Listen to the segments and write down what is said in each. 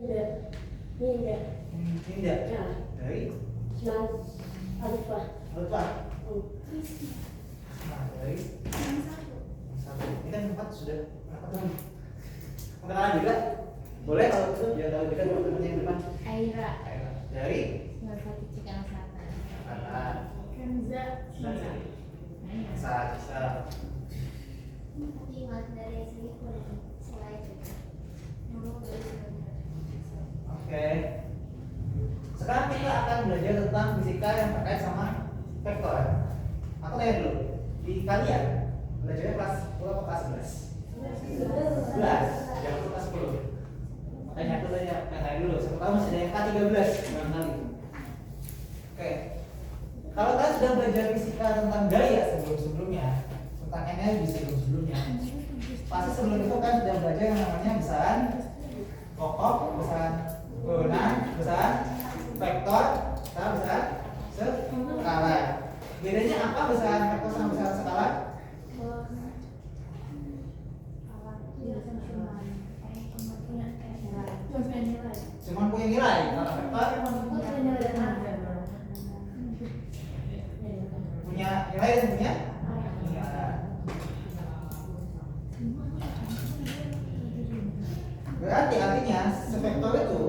Tidak. Dari? Alfa. Nah, dari? Satu. Ini kan 4 sudah. Kenalan juga? Boleh kalau itu biar tahu juga teman-teman yang depan. Aira. Dari? Satu Cikarang Selatan. Selatan. Kenza. Sasa. Dari sini selain Oke. Sekarang kita akan belajar tentang fisika yang terkait sama vektor. Aku tanya dulu, di kalian belajarnya kelas 10 atau kelas 11? 11. Yang kelas 10. Makanya aku tanya dulu. Siapa tahu masih ada yang K13 barangkali. Oke. Kalau kalian sudah belajar fisika tentang gaya sebelumnya, tentang energi sebelumnya, pasti sebelum itu kan sudah belajar yang namanya besaran pokok, besaran turunan, besaran vektor, sama besaran skala. Bedanya apa besaran vektor sama besaran skala? Cuma punya nilai. Kalau vektor punya nilai dan punya berarti artinya vektor itu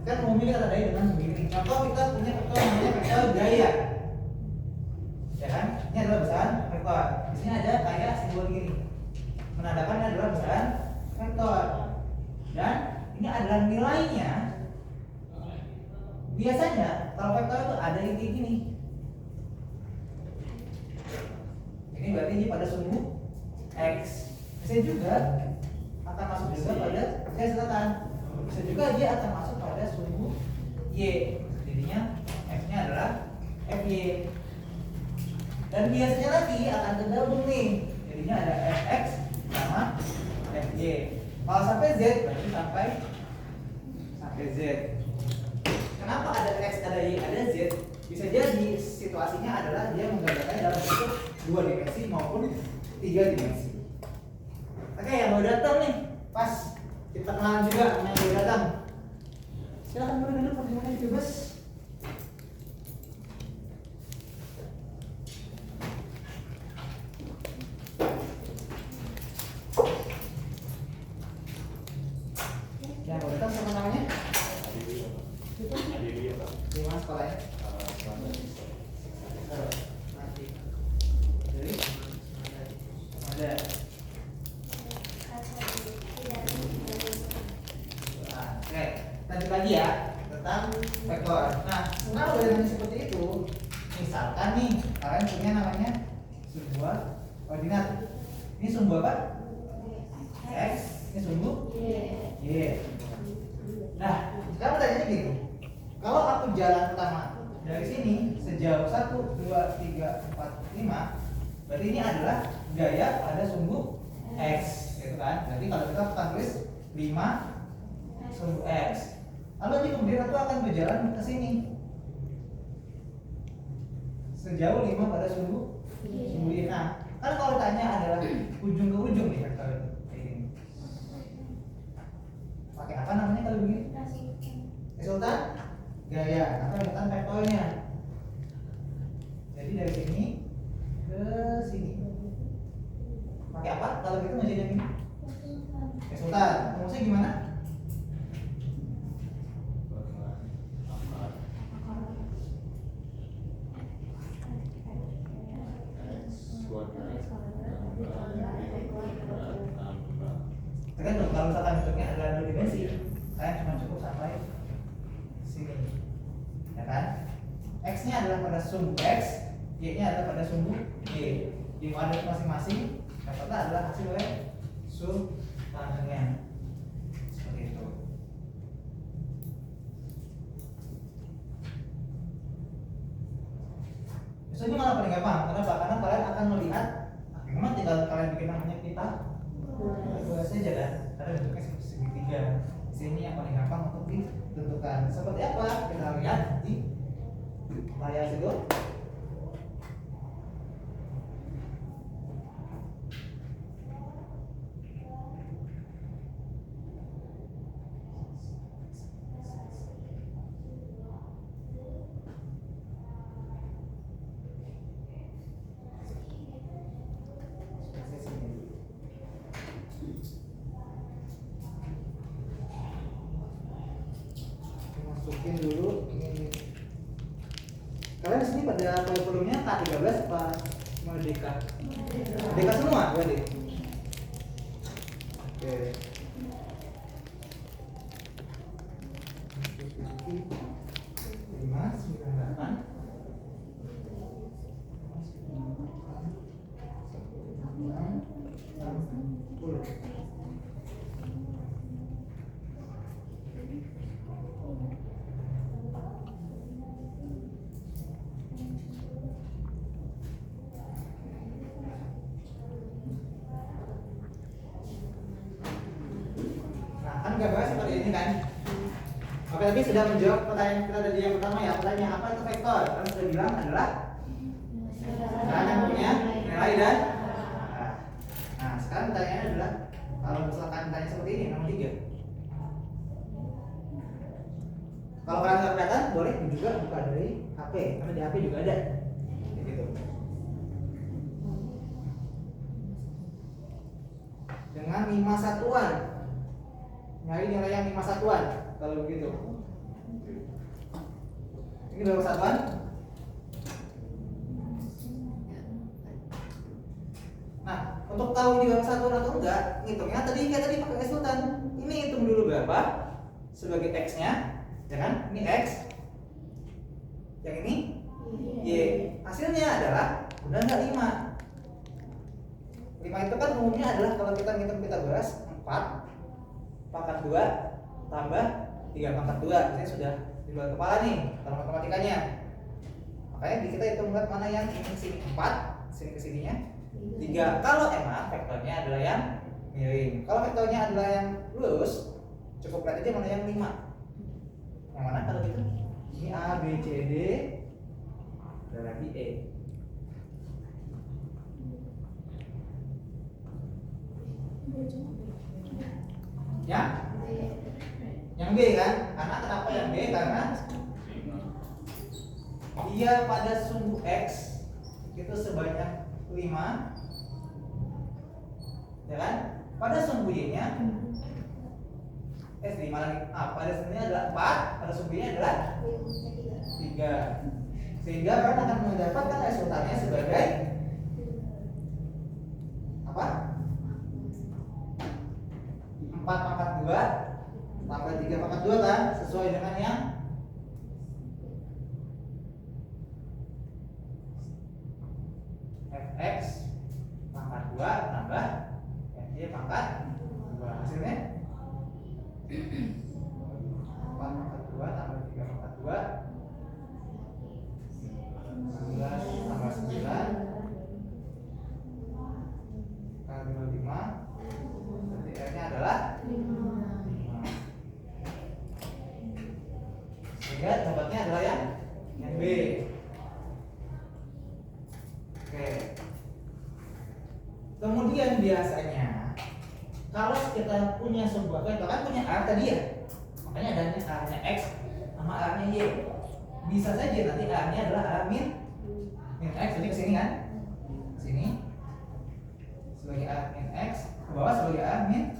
kan memiliki kata daya dengan begini. Contoh kita punya vektor namanya vektor gaya, ya kan? Ini adalah besaran vektor. Di sini ada kayak simbol gini, menandakan ini adalah besaran vektor. Dan ini adalah nilainya. Biasanya kalau vektor itu ada yang kayak gini. Ini berarti ini pada sumbu X. Bisa juga akan masuk juga pada selatan. Bisa juga dia akan masuk pada sumbu Y. Jadinya F-nya adalah FY. Dan biasanya lagi akan tergabung nih. Jadinya ada Fx sama Fy. Kalau sampai Z berarti sampai Z. Kenapa ada X, ada Y, ada Z? Bisa jadi situasinya adalah dia menggambarkan dalam bentuk 2 dimensi maupun 3 dimensi. Oke, yang mau datang nih, pas kita kenalan juga yang mau datang. Silakan mulai dulu pertemuan itu, Bos. Yang mau datang sama namanya? Di mana sekolahnya? Nanti. Jadi ada. Oke, lanjut lagi ya tentang vektor. Nah, kalau dengan seperti itu, misalkan nih kalian punya namanya sebuah koordinat. Ini sumbu apa? X. Ini sumbu Y. Nah, sekarang pertanyaannya gini. Kalau aku jalan pertama dari sini sejauh 1, 2, 3, 4, 5, berarti ini adalah gaya pada sumbu X, gitu kan? Berarti kalau kita akan tulis 5 sumbu X. Lalu ini kemudian aku akan berjalan ke sini sejauh 5 pada sumbu Y. Nah, kan kalau tanya adalah ujung ke ujung nih vektor itu. Pakai apa namanya kalau begini? Resultan gaya atau resultan vektornya. Jadi dari sini ke sini. Pakai apa kalau gitu ngajarin ini? Resultan. Rumusnya gimana? Tergantung kalau misalkan bentuknya adalah 2 dimensi, kalian cuma cukup sampai sini, ya kan? X-nya adalah pada sumbu X, Y-nya adalah pada sumbu Y. Di kuadrat masing-masing, vektornya adalah hasil dari sum tanggalnya. Seperti itu. Biasanya malah paling gampang, karena kalian akan melihat, memang tinggal kalian bikin namanya pita dua saja kan, karena bentuknya seperti segitiga. Di sini yang paling gampang untuk ditentukan. Seperti apa? Kita lihat di layar itu. masukin dulu ini. Kalian di sini pada kurikulumnya K13 apa Merdeka? Merdeka semua berarti. Oke. Lima, 98. Nah, kan gambarnya seperti ini kan? Oke, tapi sudah menjawab pertanyaan kita tadi yang pertama ya. Pertanyaan apa itu vektor? Kan sudah bilang adalah yang punya nilai dan nah, sekarang pertanyaannya adalah kalau misalkan tanya seperti ini nomor 3. Kalau kalian nggak kelihatan, boleh juga buka dari HP, karena di HP juga ada. Gitu. Dengan 5 satuan. Nyari nilai yang 5 satuan kalau begitu. Ini berapa satuan? Nah, untuk tahu ini berapa satuan atau enggak, ngitungnya tadi kayak tadi pakai sultan. Ini hitung dulu berapa sebagai x-nya, ya kan? Ini x. Yang ini y. Hasilnya adalah udah enggak 5. 5 itu kan umumnya adalah kalau kita ngitung Pythagoras 4 pangkat 2 tambah 3 pangkat 2. Ini sudah di luar kepala nih kalau matematikanya. Makanya kita hitung mana yang ini sini 4, sini ke sininya 3. Kalau emang vektornya adalah yang miring. Kalau vektornya adalah yang lurus, cukup lihat aja mana yang 5. Yang mana kalau gitu? Ini A, B, C, D, dan lagi E. Ya? Yang B kan? Karena kenapa yang B? Karena dia pada sumbu X itu sebanyak 5, ya kan? Pada sumbu Y-nya 5 lagi. Pada sumbunya adalah 4, pada sumbu Y-nya adalah 3. Sehingga kalian akan mendapatkan resultannya sebagai apa? 4 pangkat 2 tambah 3 pangkat 2 kan? Sesuai dengan yang fx pangkat 2 tambah fy pangkat 2. Hasilnya 4 pangkat 2 tambah 3 pangkat 2 11 tambah 9 kali 25. Berarti R-nya adalah 5. Sehingga jawabannya adalah yang B. Oke. Kemudian biasanya kalau kita punya sebuah vektor kan punya A tadi ya, makanya adanya A-nya X sama A-nya Y. Bisa saja nanti A-nya adalah A min X, jadi ke sini kan? Ke sini sebagai A min X, ke bawah sebagai A min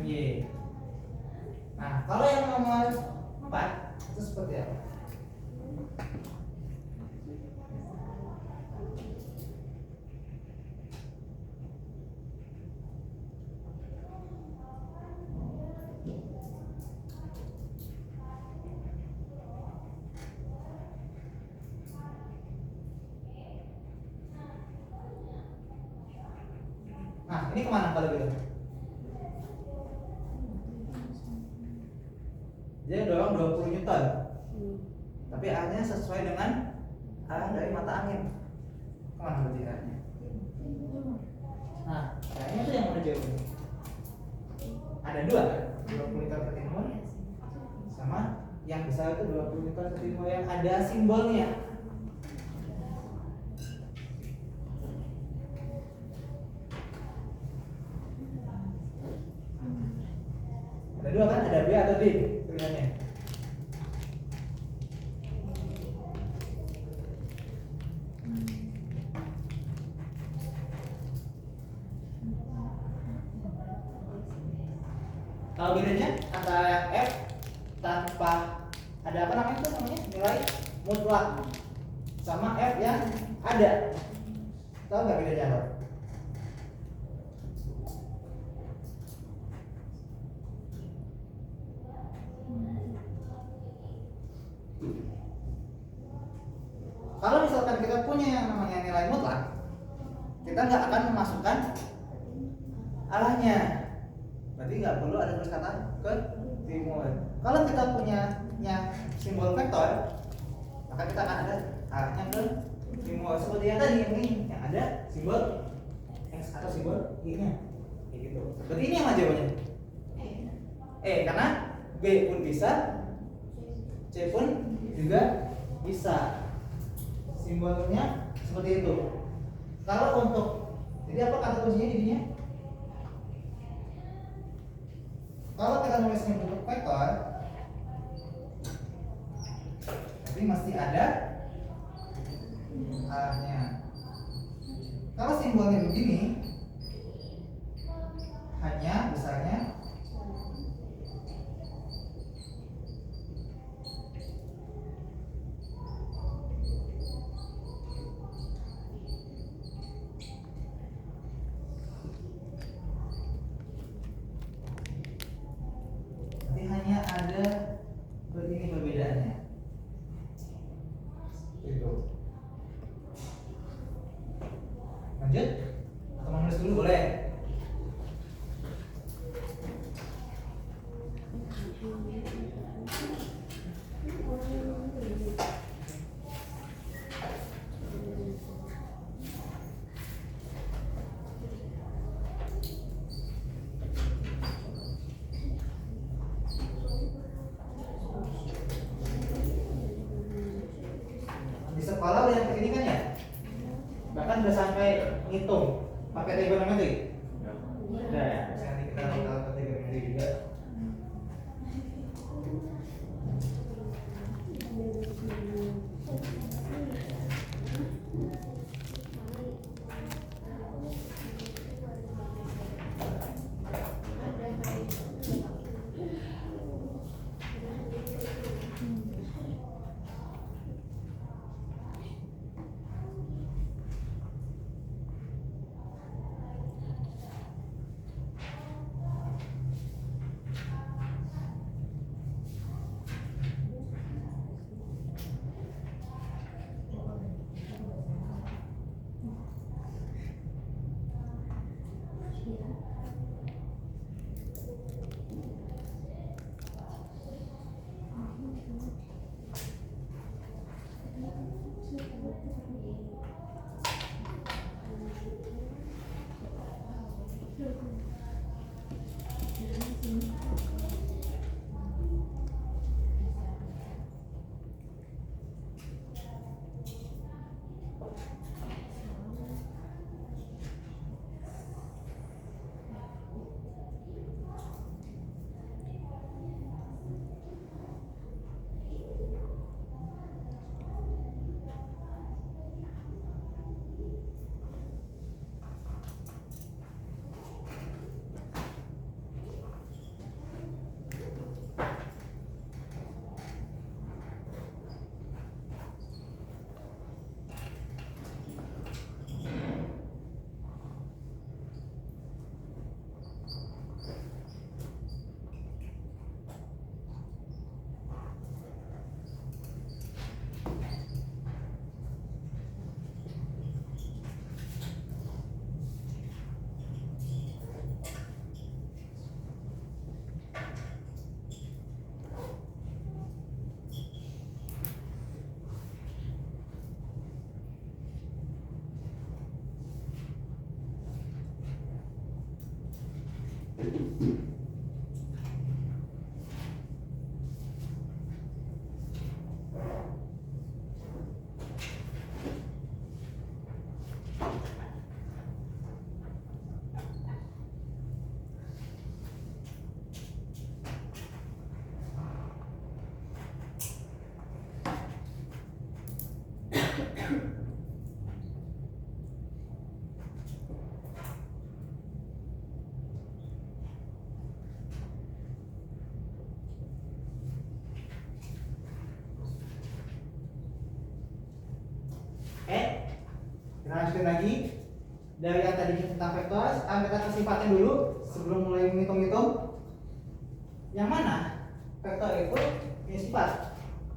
Y. Nah, kalau yang nomor 4 itu seperti apa? Nah, ini kemana kalau gitu? Dia dorong 20 Newton. Tapi A-nya sesuai dengan A dari mata angin. Kemana berarti A-nya? Nah, kayaknya itu yang mana jauh? Ada 2 kan? 20 Newton per timur sama yang besar itu 20 Newton per timur yang ada simbolnya. Ada 2 kan? Ada B atau D pilihannya. Tahu bedanya antara F tanpa ada apa namanya itu namanya nilai mutlak sama F yang ada. Tahu nggak bedanya apa? Kalau misalkan kita punya yang namanya nilai mutlak, kita nggak akan memasukkan alahnya. Berarti nggak perlu ada tulis kata ke timur. Kalau kita punya simbol vektor, maka kita akan ada arahnya ke timur seperti yang tadi yang ada simbol x atau simbol y-nya. Kayak gitu. Berarti ini yang jawabannya. Karena B pun bisa, C pun juga bisa. Simbolnya seperti itu. Kalau untuk, jadi apa kata kuncinya jadinya? Kalau kita nulisnya bentuk vektor, jadi mesti ada arahnya. Kalau simbolnya begini, hanya besarnya hanya ada begini perbedaannya. Itu. Lanjut? Atau menulis dulu boleh? Di sekolah udah yang ini kan ya? Bahkan udah sampai ngitung pakai trigonometri. Udah ya, nanti kita tahu trigonometri juga. lanjutin lagi dari yang tadi tentang vektor. Sekarang kita ke sifatnya dulu sebelum mulai menghitung-hitung. Yang mana vektor itu punya sifat.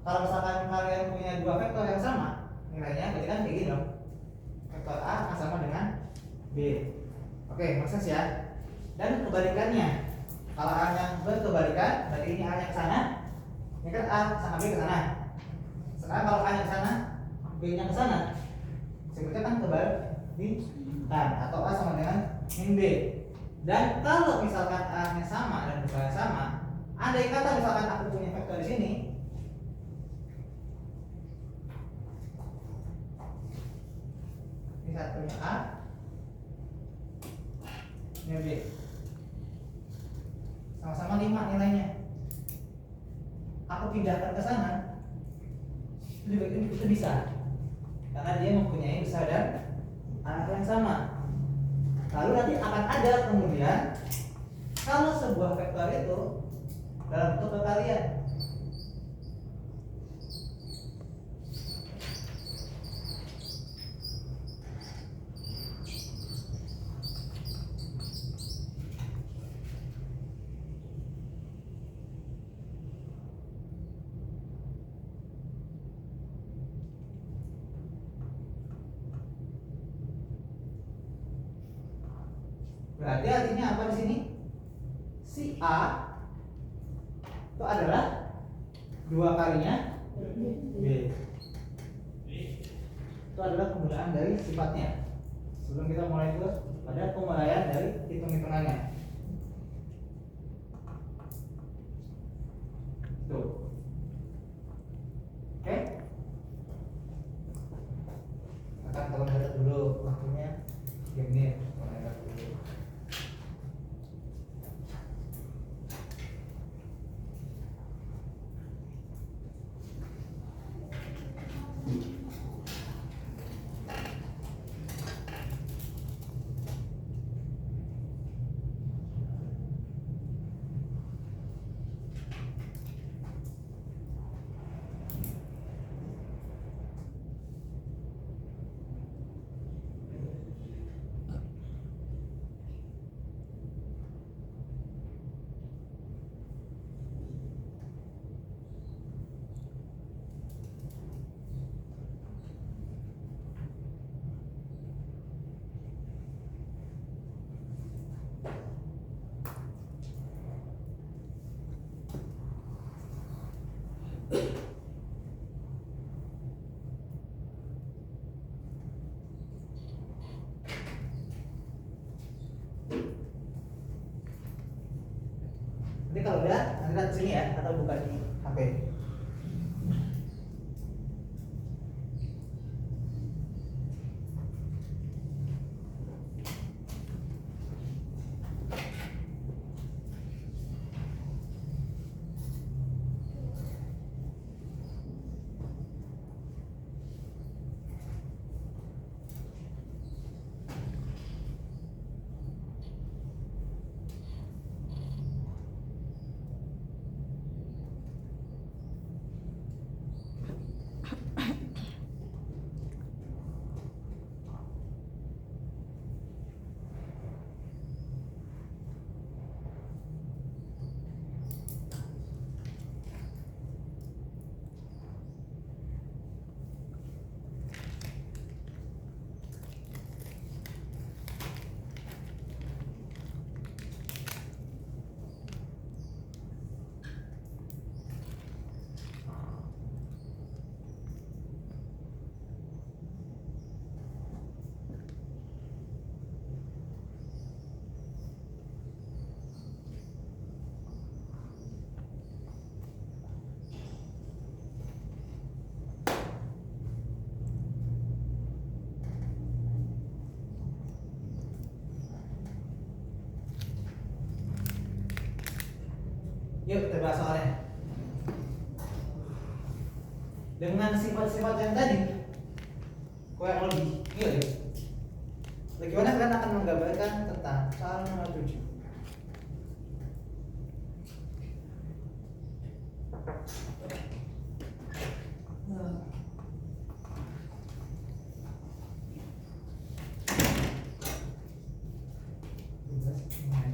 Kalau misalkan kalian punya dua vektor yang sama nilainya, berarti kan kayak gini dong. Vektor A akan sama dengan B. Oke, maksudnya ya. Dan kebalikannya, kalau A nya berkebalikan, berarti ini A nya ke sana, ini kan A sama B ke sana. Sekarang kalau A nya ke sana, B nya ke sana, sebutnya kan kebalikan atau A sama dengan min B. Dan kalau misalkan A nya sama dan B nya sama, andai kata misalkan aku punya vektor di sini, ini satunya A, ini B, sama-sama 5 nilainya. Aku pindahkan ke sana, itu bisa, karena dia mempunyai besar dan angka yang sama. Lalu nanti akan ada kemudian kalau sebuah vektor itu dalam bentuk kekalian. Berarti artinya apa di sini? Si A itu adalah 2 kalinya B. Itu adalah penggunaan dari sifatnya. Sebelum kita mulai itu pada pemulaian dari hitung-hitungannya. Tuh. Oke? Akan tolong catat dulu waktunya 3 menit. Jadi kalau udah nanti lihat sini ya, atau buka di HP. Yuk kita bahas soalnya. Dengan sifat-sifat yang tadi, kurang lebih, iya deh. Bagaimana kalian akan menggambarkan tentang soal nomor 7?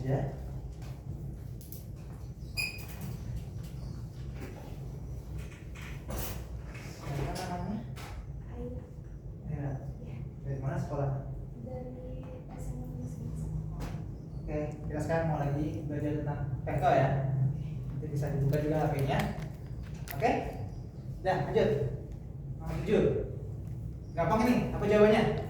aja. Siapa namanya? Ayo. Ya. Dari mana sekolah? Dari SMA masing-masing. Oke, kita sekarang mau lagi belajar tentang vektor ya. Nanti bisa dibuka juga HP-nya. Oke? Dah, lanjut. Nomor 7. Gampang ini, apa jawabannya?